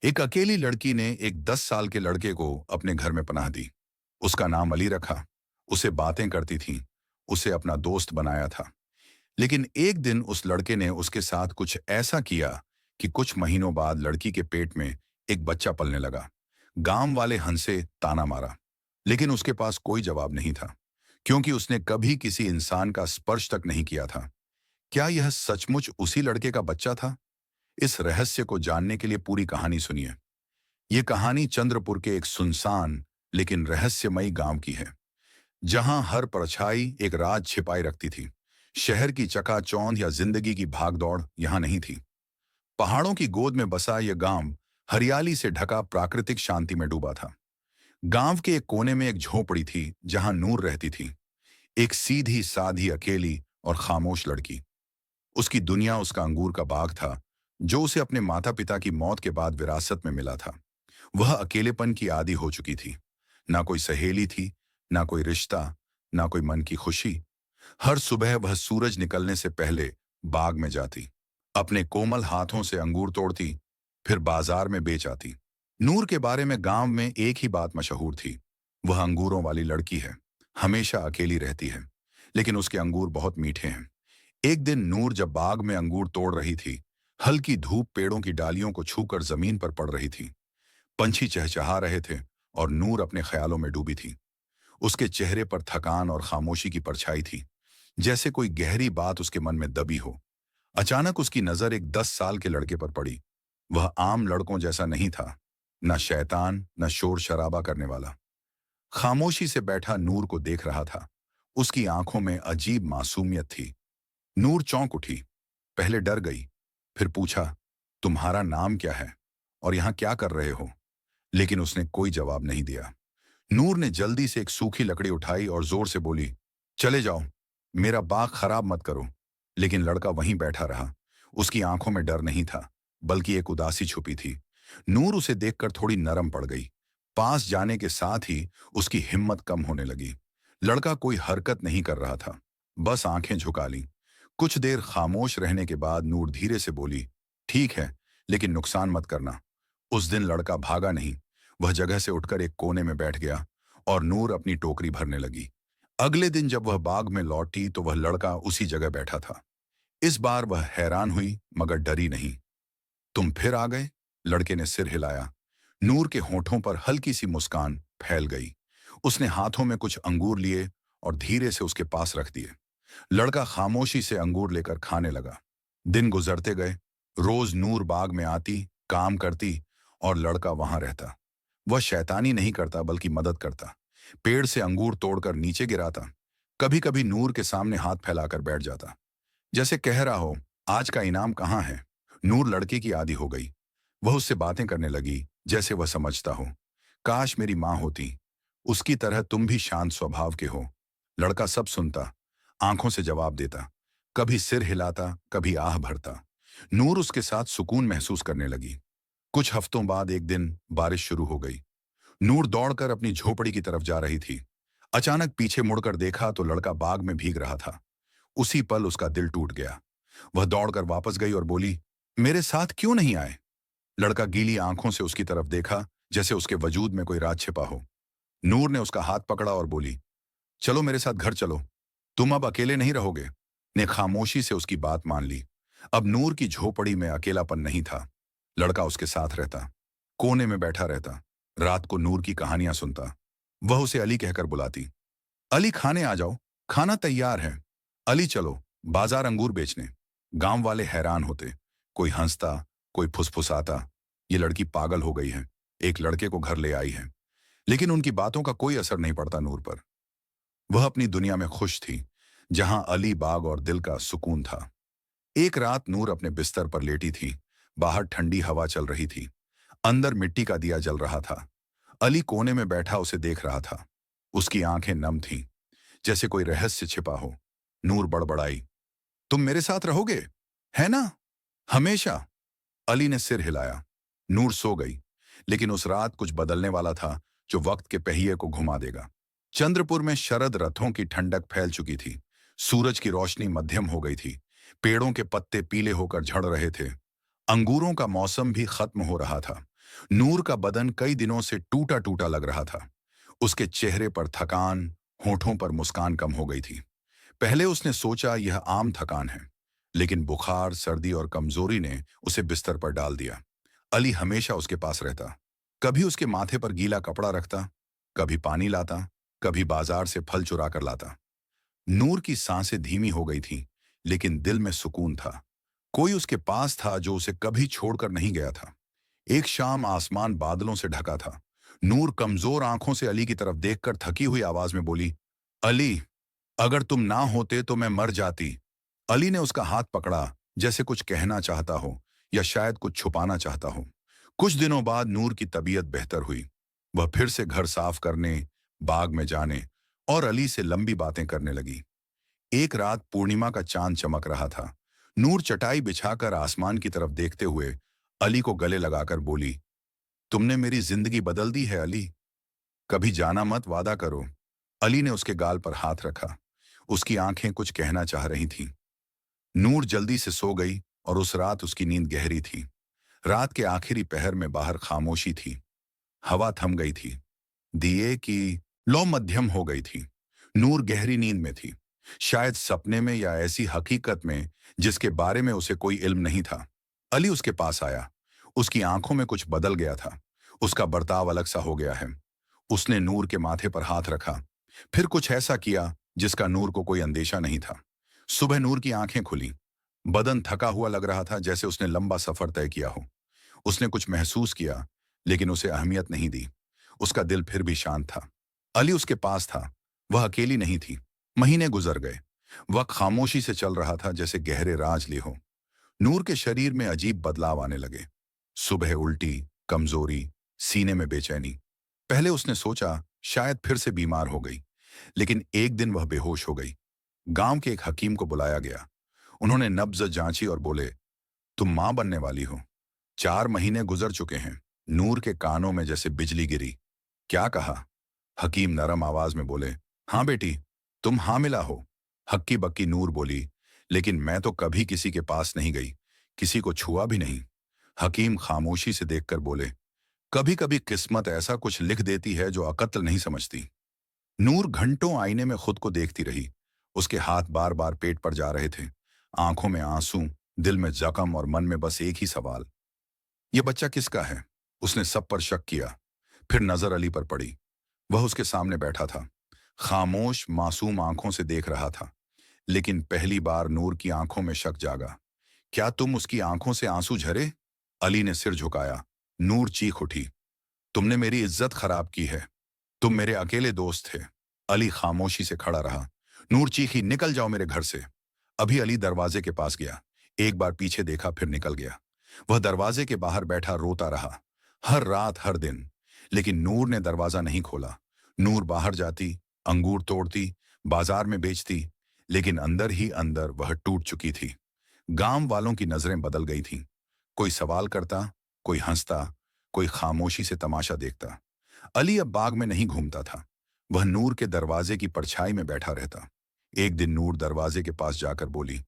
एक अकेली लड़की ने एक 10 साल के लड़के को अपने घर में पनाह दी। उसका नाम अली रखा। उसे बातें करती थी, उसे अपना दोस्त बनाया था। लेकिन एक दिन उस लड़के ने उसके साथ कुछ ऐसा किया कि कुछ महीनों बाद लड़की के पेट में एक बच्चा पलने लगा। गांव वाले हंसे, ताना मारा, लेकिन उसके पास कोई जवाब नहीं था, क्योंकि उसने कभी किसी इंसान का स्पर्श तक नहीं किया था। क्या यह सचमुच उसी लड़के का बच्चा था? इस रहस्य को जानने के लिए पूरी कहानी सुनिए। ये कहानी चंद्रपुर के एक सुनसान लेकिन रहस्यमयी गांव की है, जहां हर परछाई एक राज छिपाए रखती थी। शहर की चकाचौंध या जिंदगी की भागदौड़ यहां नहीं थी। पहाड़ों की गोद में बसा यह गांव हरियाली से ढका प्राकृतिक शांति में डूबा था। गांव के एक कोने में एक झोपड़ी थी, जहां नूर रहती थी। एक सीधी साधी अकेली और खामोश लड़की। उसकी दुनिया उसका अंगूर का बाग था, जो उसे अपने माता पिता की मौत के बाद विरासत में मिला था। वह अकेलेपन की आदी हो चुकी थी। ना कोई सहेली थी, ना कोई रिश्ता, ना कोई मन की खुशी। हर सुबह वह सूरज निकलने से पहले बाग में जाती, अपने कोमल हाथों से अंगूर तोड़ती, फिर बाजार में बेच आती। नूर के बारे में गांव में एक ही बात मशहूर थी, वह अंगूरों वाली लड़की है, हमेशा अकेली रहती है, लेकिन उसके अंगूर बहुत मीठे हैं। एक दिन नूर जब बाग में अंगूर तोड़ रही थी, हल्की धूप पेड़ों की डालियों को छूकर जमीन पर पड़ रही थी। पंछी चहचहा रहे थे और नूर अपने ख्यालों में डूबी थी। उसके चेहरे पर थकान और खामोशी की परछाई थी, जैसे कोई गहरी बात उसके मन में दबी हो। अचानक उसकी नजर एक 10 साल के लड़के पर पड़ी। वह आम लड़कों जैसा नहीं था, न शैतान न शोर शराबा करने वाला। खामोशी से बैठा नूर को देख रहा था। उसकी आंखों में अजीब मासूमियत थी। नूर चौंक उठी, पहले डर गई, फिर पूछा, तुम्हारा नाम क्या है और यहां क्या कर रहे हो? लेकिन उसने कोई जवाब नहीं दिया। नूर ने जल्दी से एक सूखी लकड़ी उठाई और जोर से बोली, चले जाओ, मेरा बाग खराब मत करो। लेकिन लड़का वहीं बैठा रहा। उसकी आंखों में डर नहीं था, बल्कि एक उदासी छुपी थी। नूर उसे देखकर थोड़ी नरम पड़ गई। पास जाने के साथ ही उसकी हिम्मत कम होने लगी। लड़का कोई हरकत नहीं कर रहा था, बस आंखें झुका ली। कुछ देर खामोश रहने के बाद नूर धीरे से बोली, ठीक है, लेकिन नुकसान मत करना। उस दिन लड़का भागा नहीं, वह जगह से उठकर एक कोने में बैठ गया और नूर अपनी टोकरी भरने लगी। अगले दिन जब वह बाग में लौटी तो वह लड़का उसी जगह बैठा था। इस बार वह हैरान हुई, मगर डरी नहीं। तुम फिर आ गए? लड़के ने सिर हिलाया। नूर के होठों पर हल्की सी मुस्कान फैल गई। उसने हाथों में कुछ अंगूर लिए और धीरे से उसके पास रख दिए। लड़का खामोशी से अंगूर लेकर खाने लगा। दिन गुजरते गए। रोज नूर बाग में आती, काम करती और लड़का वहां रहता। वह शैतानी नहीं करता, बल्कि मदद करता। पेड़ से अंगूर तोड़कर नीचे गिराता। कभी कभी नूर के सामने हाथ फैलाकर बैठ जाता, जैसे कह रहा हो, आज का इनाम कहाँ है? नूर लड़के की आदी हो गई। वह उससे बातें करने लगी, जैसे वह समझता हो। काश मेरी माँ होती, उसकी तरह तुम भी शांत स्वभाव के हो। लड़का सब सुनता, आंखों से जवाब देता, कभी सिर हिलाता, कभी आह भरता। नूर उसके साथ सुकून महसूस करने लगी। कुछ हफ्तों बाद एक दिन बारिश शुरू हो गई। नूर दौड़कर अपनी झोपड़ी की तरफ जा रही थी। अचानक पीछे मुड़कर देखा तो लड़का बाग में भीग रहा था। उसी पल उसका दिल टूट गया। वह दौड़कर वापस गई और बोली, मेरे साथ क्यों नहीं आए? लड़का गीली आंखों से उसकी तरफ देखा, जैसे उसके वजूद में कोई राज छिपा हो। नूर ने उसका हाथ पकड़ा और बोली, चलो मेरे साथ घर चलो, तुम अब अकेले नहीं रहोगे। ने खामोशी से उसकी बात मान ली। अब नूर की झोपड़ी में अकेलापन नहीं था। लड़का उसके साथ रहता, कोने में बैठा रहता, रात को नूर की कहानियां सुनता। वह उसे अली कहकर बुलाती, अली खाने आ जाओ, खाना तैयार है। अली चलो, बाजार अंगूर बेचने। गांव वाले हैरान होते, कोई हंसता, कोई फुसफुसाता, ये लड़की पागल हो गई है, एक लड़के को घर ले आई है। लेकिन उनकी बातों का कोई असर नहीं पड़ता नूर पर। वह अपनी दुनिया में खुश थी, जहां अली बाग और दिल का सुकून था। एक रात नूर अपने बिस्तर पर लेटी थी। बाहर ठंडी हवा चल रही थी, अंदर मिट्टी का दिया जल रहा था। अली कोने में बैठा उसे देख रहा था। उसकी आंखें नम थीं, जैसे कोई रहस्य छिपा हो। नूर बड़बड़ाई, तुम मेरे साथ रहोगे, है ना? हमेशा। अली ने सिर हिलाया। नूर सो गई। लेकिन उस रात कुछ बदलने वाला था, जो वक्त के पहिए को घुमा देगा। चंद्रपुर में शरद रथों की ठंडक फैल चुकी थी। सूरज की रोशनी मध्यम हो गई थी। पेड़ों के पत्ते पीले होकर झड़ रहे थे। अंगूरों का मौसम भी खत्म हो रहा था। नूर का बदन कई दिनों से टूटा टूटा लग रहा था। उसके चेहरे पर थकान, होठों पर मुस्कान कम हो गई थी। पहले उसने सोचा यह आम थकान है, लेकिन बुखार, सर्दी और कमजोरी ने उसे बिस्तर पर डाल दिया। अली हमेशा उसके पास रहता। कभी उसके माथे पर गीला कपड़ा रखता, कभी पानी लाता, कभी बाजार से फल चुरा कर लाता। नूर की सांसें धीमी हो गई थीं, लेकिन दिल में सुकून था। कोई उसके पास था जो उसे कभी छोड़कर नहीं गया था। एक शाम आसमान बादलों से ढका था। नूर कमजोर आंखों से अली की तरफ देखकर थकी हुई आवाज में बोली, अली, अगर तुम ना होते तो मैं मर जाती। अली ने उसका हाथ पकड़ा, जैसे कुछ कहना चाहता हो या शायद कुछ छुपाना चाहता हो। कुछ दिनों बाद नूर की तबीयत बेहतर हुई। वह फिर से घर साफ करने, बाग में जाने और अली से लंबी बातें करने लगी। एक रात पूर्णिमा का चांद चमक रहा था। नूर चटाई बिछाकर आसमान की तरफ देखते हुए अली को गले लगाकर बोली, तुमने मेरी जिंदगी बदल दी है अली। कभी जाना मत, वादा करो। अली ने उसके गाल पर हाथ रखा। उसकी आंखें कुछ कहना चाह रही थीं। नूर जल्दी से सो गई और उस रात उसकी नींद गहरी थी। रात के आखिरी पहर में बाहर खामोशी थी। हवा थम गई थी। दिए की लौ मध्यम हो गई थी। नूर गहरी नींद में थी, शायद सपने में या ऐसी हकीकत में जिसके बारे में उसे कोई इल्म नहीं था। अली उसके पास आया। उसकी आंखों में कुछ बदल गया था। उसका बर्ताव अलग सा हो गया है। उसने नूर के माथे पर हाथ रखा, फिर कुछ ऐसा किया जिसका नूर को कोई अंदेशा नहीं था। सुबह नूर की आंखें खुली। बदन थका हुआ लग रहा था, जैसे उसने लंबा सफर तय किया हो। उसने कुछ महसूस किया, लेकिन उसे अहमियत नहीं दी। उसका दिल फिर भी शांत था। अली उसके पास था। वह अकेली नहीं थी। महीने गुजर गए। वक्त खामोशी से चल रहा था, जैसे गहरे राज लिए हो। नूर के शरीर में अजीब बदलाव आने लगे। सुबह उल्टी, कमजोरी, सीने में बेचैनी। पहले उसने सोचा शायद फिर से बीमार हो गई, लेकिन एक दिन वह बेहोश हो गई। गांव के एक हकीम को बुलाया गया। उन्होंने नब्ज जांची और बोले, तुम मां बनने वाली हो। 4 महीने गुजर चुके हैं। नूर के कानों में जैसे बिजली गिरी। क्या कहा? हकीम नरम आवाज में बोले, हाँ बेटी, तुम हामिला हो। हक्की बक्की नूर बोली, लेकिन मैं तो कभी किसी के पास नहीं गई, किसी को छुआ भी नहीं। हकीम खामोशी से देखकर बोले, कभी कभी किस्मत ऐसा कुछ लिख देती है जो अकत्ल नहीं समझती। नूर घंटों आईने में खुद को देखती रही। उसके हाथ बार बार पेट पर जा रहे थे। आंखों में आंसू, दिल में जख्म और मन में बस एक ही सवाल, यह बच्चा किसका है? उसने सब पर शक किया। फिर नजर अली पर पड़ी। वह उसके सामने बैठा था, खामोश, मासूम आंखों से देख रहा था। लेकिन पहली बार नूर की आंखों में शक जागा। क्या तुम उसकी आंखों से आंसू झरे? अली ने सिर झुकाया। नूर चीख उठी, तुमने मेरी इज्जत खराब की है। तुम मेरे अकेले दोस्त थे। अली खामोशी से खड़ा रहा। नूर चीखी, निकल जाओ मेरे घर से। अभी अली दरवाजे के पास गया। एक बार पीछे देखा, फिर निकल गया। वह दरवाजे के बाहर बैठा रोता रहा, हर रात, हर दिन। लेकिन नूर ने दरवाजा नहीं खोला। नूर बाहर जाती, अंगूर तोड़ती, बाजार में बेचती, लेकिन अंदर ही अंदर वह टूट चुकी थी। गांव वालों की नजरें बदल गई थीं। कोई सवाल करता, कोई हंसता, कोई खामोशी से तमाशा देखता। अली अब बाग में नहीं घूमता था। वह नूर के दरवाजे की परछाई में बैठा रहता। एक दिन नूर दरवाजे के पास जाकर बोली,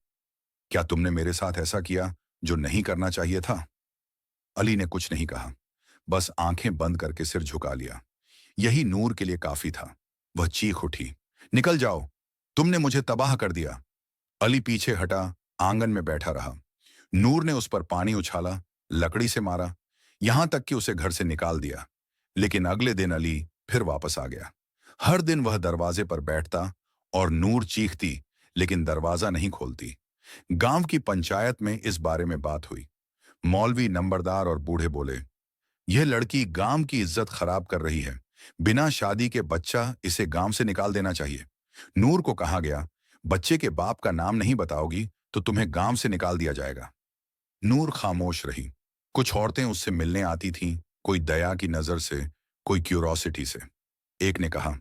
क्या तुमने मेरे साथ ऐसा किया जो नहीं करना चाहिए था? अली ने कुछ नहीं कहा, बस आंखें बंद करके सिर झुका लिया। यही नूर के लिए काफी था। वह चीख उठी, निकल जाओ, तुमने मुझे तबाह कर दिया। अली पीछे हटा, आंगन में बैठा रहा। नूर ने उस पर पानी उछाला, लकड़ी से मारा, यहां तक कि उसे घर से निकाल दिया। लेकिन अगले दिन अली फिर वापस आ गया। हर दिन वह दरवाजे पर बैठता और नूर चीखती, लेकिन दरवाजा नहीं खोलती। गांव की पंचायत में इस बारे में बात हुई। मौलवी, नंबरदार और बूढ़े बोले, यह लड़की गांव की इज्जत खराब कर रही है। बिना शादी के बच्चा, इसे गांव से निकाल देना चाहिए। नूर को कहा गया, बच्चे के बाप का नाम नहीं बताओगी तो तुम्हें गांव से निकाल दिया जाएगा। नूर खामोश रही। कुछ औरतें उससे मिलने आती थीं, कोई दया की नजर से, कोई क्यूरोसिटी से। एक ने कहा,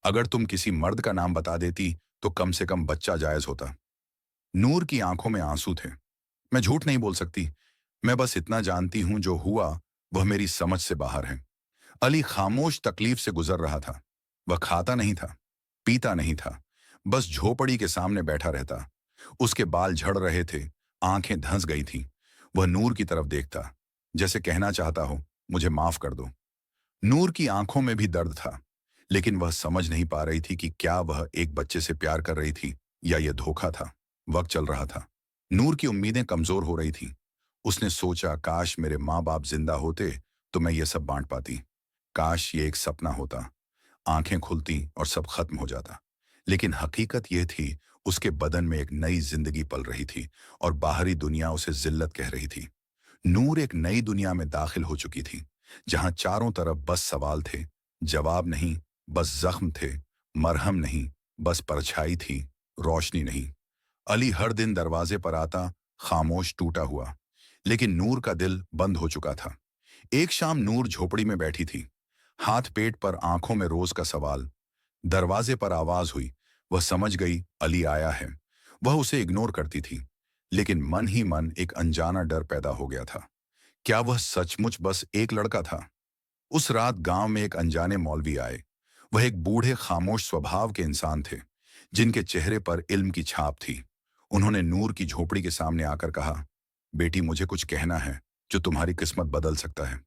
अगर तुम किसी मर्द का नाम बता देती तो कम से कम बच्चा जायज होता। नूर की आंखों में आंसू थे। मैं झूठ नहीं बोल सकती, मैं बस इतना जानती हूं, जो हुआ वह मेरी समझ से बाहर है। अली खामोश तकलीफ से गुजर रहा था। वह खाता नहीं था, पीता नहीं था, बस झोपड़ी के सामने बैठा रहता। उसके बाल झड़ रहे थे, आंखें धंस गई थीं। वह नूर की तरफ देखता, जैसे कहना चाहता हो, मुझे माफ कर दो। नूर की आंखों में भी दर्द था, लेकिन वह समझ नहीं पा रही थी कि क्या वह एक बच्चे से प्यार कर रही थी या यह धोखा था। वक्त चल रहा था। नूर की उम्मीदें कमजोर हो रही थी। उसने सोचा, काश मेरे माँ बाप जिंदा होते तो मैं ये सब बांट पाती। काश ये एक सपना होता। आंखें खुलती और सब खत्म हो जाता। लेकिन हकीकत यह थी, उसके बदन में एक नई जिंदगी पल रही थी और बाहरी दुनिया उसे जिल्लत कह रही थी। नूर एक नई दुनिया में दाखिल हो चुकी थी, जहां चारों तरफ बस सवाल थे, जवाब नहीं, बस जख्म थे। मरहम नहीं, बस परछाई थी, रोशनी नहीं। अली हर दिन दरवाजे पर आता, खामोश, टूटा हुआ। लेकिन नूर का दिल बंद हो चुका था। एक शाम नूर झोपड़ी में बैठी थी, हाथ पेट पर, आंखों में रोज का सवाल। दरवाजे पर आवाज हुई। वह समझ गई, अली आया है। वह उसे इग्नोर करती थी, लेकिन मन ही मन एक अनजाना डर पैदा हो गया था। क्या वह सचमुच बस एक लड़का था? उस रात गांव में एक अनजाने मौलवी आए। वह एक बूढ़े, खामोश स्वभाव के इंसान थे, जिनके चेहरे पर इल्म की छाप थी। उन्होंने नूर की झोपड़ी के सामने आकर कहा, बेटी, मुझे कुछ कहना है जो तुम्हारी किस्मत बदल सकता है।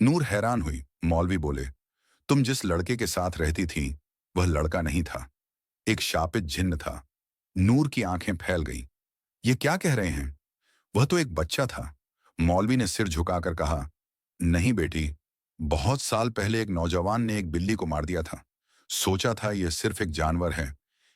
नूर हैरान हुई। मौलवी बोले, तुम जिस लड़के के साथ रहती थी, वह लड़का नहीं था, एक शापित जिन्न था। नूर की आंखें फैल गईं। ये क्या कह रहे हैं? वह तो एक बच्चा था। मौलवी ने सिर झुकाकर कहा, नहीं बेटी, बहुत साल पहले एक नौजवान ने एक बिल्ली को मार दिया था। सोचा था यह सिर्फ एक जानवर है,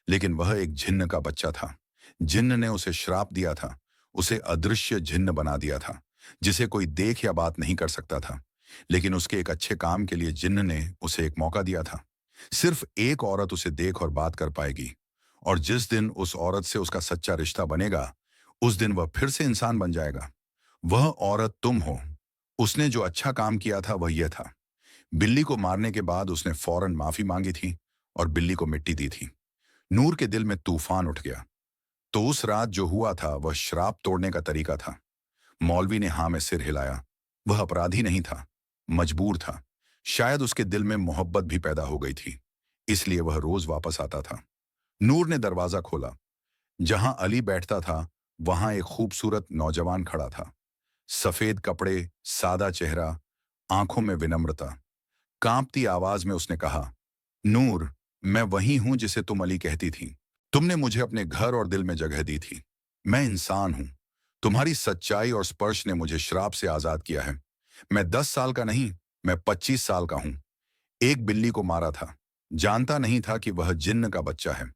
लेकिन वह एक जिन्न का बच्चा था। जिन्न ने उसे श्राप दिया था, उसे अदृश्य जिन्न बना दिया था, जिसे कोई देख या बात नहीं कर सकता था। लेकिन उसके एक अच्छे काम के लिए जिन्न ने उसे एक मौका दिया था। सिर्फ एक औरत उसे देख और बात कर पाएगी, और जिस दिन उस औरत से उसका सच्चा रिश्ता बनेगा, उस दिन वह फिर से इंसान बन जाएगा। वह औरत तुम हो। उसने जो अच्छा काम किया था वह यह था, बिल्ली को मारने के बाद उसने फौरन माफी मांगी थी और बिल्ली को मिट्टी दी थी। नूर के दिल में तूफान उठ गया। तो उस रात जो हुआ था वह श्राप तोड़ने का तरीका था। मौलवी ने हाँ में सिर हिलाया। वह अपराधी नहीं था, मजबूर था। शायद उसके दिल में मोहब्बत भी पैदा हो गई थी, इसलिए वह रोज वापस आता था। नूर ने दरवाजा खोला। जहां अली बैठता था, वहां एक खूबसूरत नौजवान खड़ा था। सफेद कपड़े, सादा चेहरा, आंखों में विनम्रता। कांपती आवाज में उसने कहा, नूर, मैं वही हूं जिसे तुम अली कहती थी। तुमने मुझे अपने घर और दिल में जगह दी थी। मैं इंसान हूं। तुम्हारी सच्चाई और स्पर्श ने मुझे श्राप से आजाद किया है। मैं 10 साल का नहीं, मैं 25 साल का हूं। एक बिल्ली को मारा था, जानता नहीं था कि वह जिन्न का बच्चा है।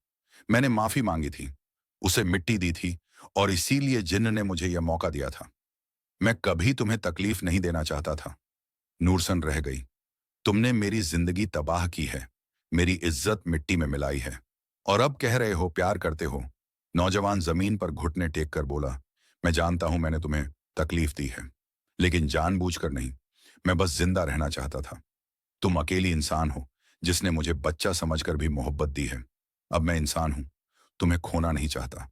मैंने माफी मांगी थी, उसे मिट्टी दी थी, और इसीलिए जिन्न ने मुझे यह मौका दिया था। मैं कभी तुम्हें तकलीफ नहीं देना चाहता था। नूरसन रह गई। तुमने मेरी जिंदगी तबाह की है, मेरी इज्जत मिट्टी में मिलाई है, और अब कह रहे हो प्यार करते हो। नौजवान जमीन पर घुटने टेक कर बोला, मैं जानता हूं मैंने तुम्हें तकलीफ दी है, लेकिन जानबूझकर नहीं। मैं बस जिंदा रहना चाहता था। तुम अकेली इंसान हो जिसने मुझे बच्चा समझकर भी मोहब्बत दी है। अब मैं इंसान हूं, तुम्हें खोना नहीं चाहता।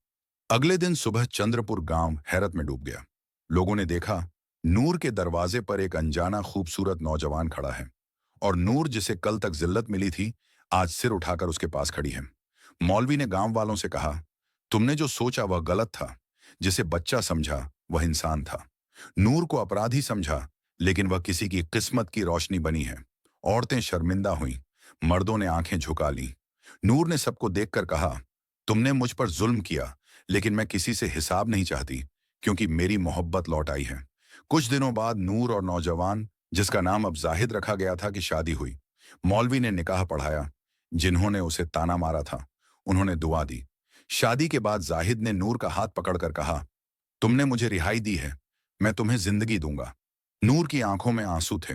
अगले दिन सुबह चंद्रपुर गांव हैरत में डूब गया। लोगों ने देखा, नूर के दरवाजे पर एक अनजाना खूबसूरत नौजवान खड़ा है, और नूर जिसे कल तक जिल्लत मिली थी, आज सिर उठाकर उसके पास खड़ी है। मौलवी ने गांव वालों से कहा, तुमने जो सोचा वह गलत था। जिसे बच्चा समझा वह इंसान था। नूर को अपराधी समझा, लेकिन वह किसी की किस्मत की रोशनी बनी है। औरतें शर्मिंदा हुईं, मर्दों ने आंखें झुका लीं। नूर ने सबको देखकर कहा, तुमने मुझ पर जुल्म किया, लेकिन मैं किसी से हिसाब नहीं चाहती, क्योंकि मेरी मोहब्बत लौट आई है। कुछ दिनों बाद नूर और नौजवान, जिसका नाम अब जाहिद रखा गया था, की शादी हुई। मौलवी ने निकाह पढ़ाया। जिन्होंने उसे ताना मारा था, उन्होंने दुआ दी। शादी के बाद जाहिद ने नूर का हाथ पकड़कर कहा, तुमने मुझे रिहाई दी है, मैं तुम्हें जिंदगी दूंगा। नूर की आंखों में आंसू थे,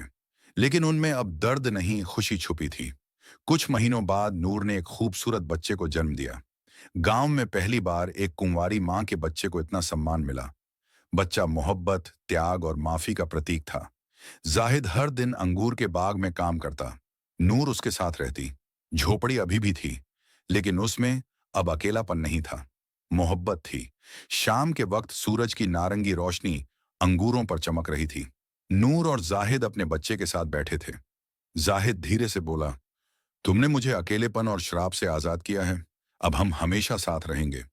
लेकिन उनमें अब दर्द नहीं, खुशी छुपी थी। कुछ महीनों बाद नूर ने एक खूबसूरत बच्चे को जन्म दिया। गांव में पहली बार एक कुंवारी मां के बच्चे को इतना सम्मान मिला। बच्चा मोहब्बत, त्याग और माफी का प्रतीक था। जाहिद हर दिन अंगूर के बाग में काम करता। नूर उसके साथ रहती। झोपड़ी अभी भी थी, लेकिन उसमें अब अकेलापन नहीं था, मोहब्बत थी। शाम के वक्त सूरज की नारंगी रोशनी अंगूरों पर चमक रही थी। नूर और जाहिद अपने बच्चे के साथ बैठे थे। जाहिद धीरे से बोला, तुमने मुझे अकेलेपन और श्राप से आजाद किया है। अब हम हमेशा साथ रहेंगे।